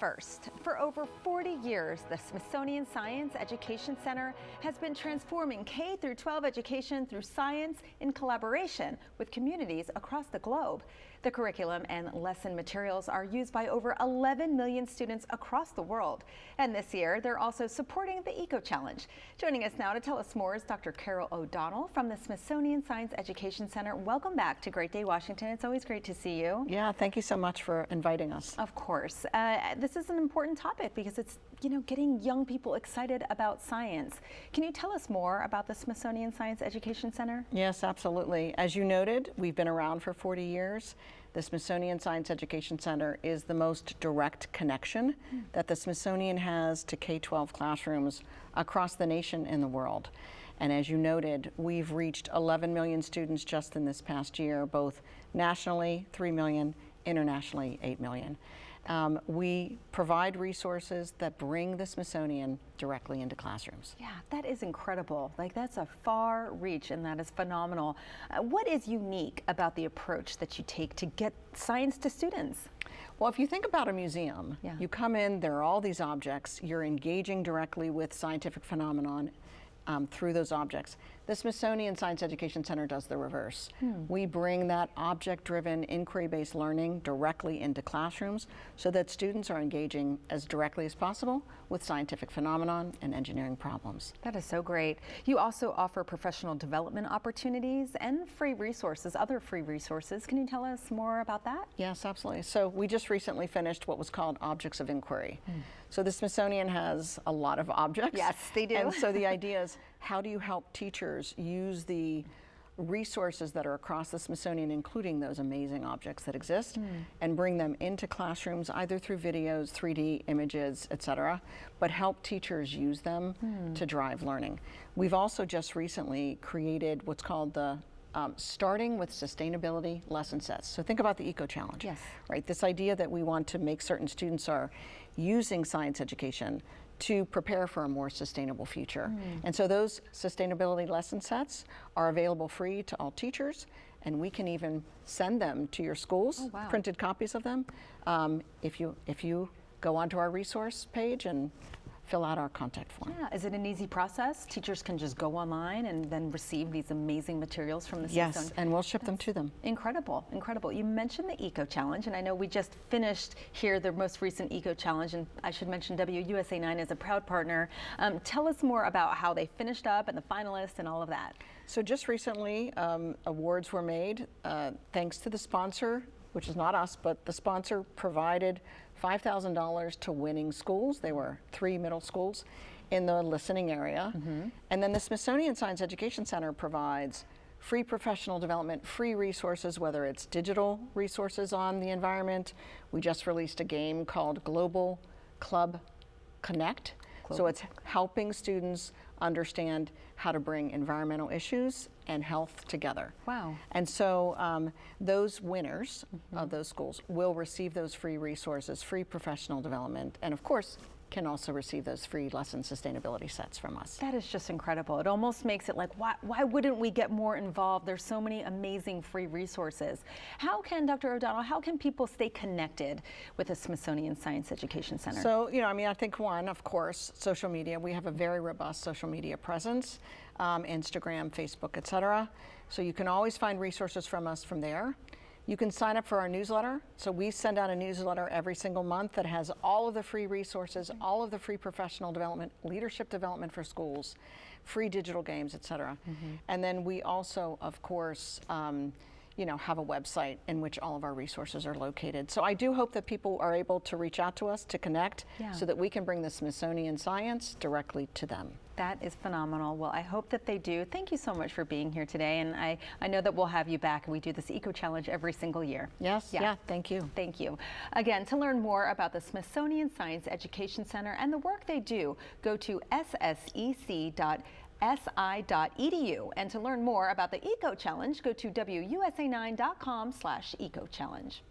First, for over 40 years, the Smithsonian Science Education Center has been transforming K-12 education through science in collaboration with communities across the globe. The curriculum and lesson materials are used by over 11 million students across the world. And this year, they're also supporting the Eco Challenge. Joining us now to tell us more is Dr. Carol O'Donnell from the Smithsonian Science Education Center. Welcome back to Great Day, Washington. It's always great to see you. Yeah, thank you so much for inviting us. Of course. This is an important topic because it's, getting young people excited about science. Can you tell us more about the Smithsonian Science Education Center? Yes, absolutely. As you noted, we've been around for 40 years. The Smithsonian Science Education Center is the most direct connection that the Smithsonian has to K-12 classrooms across the nation and the world. And as you noted, we've reached 11 million students just in this past year, both nationally, 3 million, internationally, 8 million. We provide resources that bring the Smithsonian directly into classrooms. Yeah, that is incredible. That's a far reach, and that is phenomenal. What is unique about the approach that you take to get science to students? Well, if you think about a museum, you come in, there are all these objects, you're engaging directly with scientific phenomenon through those objects. The Smithsonian Science Education Center does the reverse. We bring that object-driven, inquiry-based learning directly into classrooms so that students are engaging as directly as possible with scientific phenomenon and engineering problems. That is so great. You also offer professional development opportunities and free resources, other free resources. Can you tell us more about that? Yes, absolutely. So we just recently finished what was called Objects of Inquiry. So the Smithsonian has a lot of objects. Yes, they do. And so the idea is, how do you help teachers use the resources that are across the Smithsonian, including those amazing objects that exist, and bring them into classrooms either through videos, 3D images, etc., but help teachers use them to drive learning. We've also just recently created what's called the starting with sustainability lesson sets. So think about the Eco Challenge. Yes. Right? This idea that we want to make certain students are using science education to prepare for a more sustainable future. And so those sustainability lesson sets are available free to all teachers, and we can even send them to your schools, printed copies of them, if you go onto our resource page and fill out our contact form. Yeah, is it an easy process? Teachers can just go online and then receive these amazing materials from the Smithsonian? Yes, and we'll ship them to them. Incredible, incredible. You mentioned the Eco Challenge, and I know we just finished here the most recent Eco Challenge, and I should mention WUSA 9 is a proud partner. Tell us more about how they finished up and the finalists and all of that. So just recently, awards were made thanks to the sponsor, which is not us, but the sponsor provided $5,000 to winning schools. They were 3 middle schools in the listening area. And then the Smithsonian Science Education Center provides free professional development, free resources, whether it's digital resources on the environment. We just released a game called Global Club Connect. So it's helping students understand how to bring environmental issues and health together. Wow. And so those winners of those schools will receive those free resources, free professional development, and of course, can also receive those free lesson sustainability sets from us. That is just incredible. It almost makes it like, why wouldn't we get more involved? There's so many amazing free resources. How can, Dr. O'Donnell, how can people stay connected with the Smithsonian Science Education Center? So, I think one, of course, social media. We have a very robust social media presence, Instagram, Facebook, etc. So you can always find resources from us from there. You can sign up for our newsletter. So we send out a newsletter every single month that has all of the free resources, all of the free professional development, leadership development for schools, free digital games, etc. And then we also, of course, have a website in which all of our resources are located. So I do hope that people are able to reach out to us to connect so that we can bring the Smithsonian science directly to them. That is phenomenal. Well, I hope that they do. Thank you so much for being here today. And I know that we'll have you back. We do this Eco Challenge every single year. Yes, yeah, thank you. Thank you. Again, to learn more about the Smithsonian Science Education Center and the work they do, go to ssec.si.edu. And to learn more about the Eco Challenge, go to wusa9.com/ecochallenge.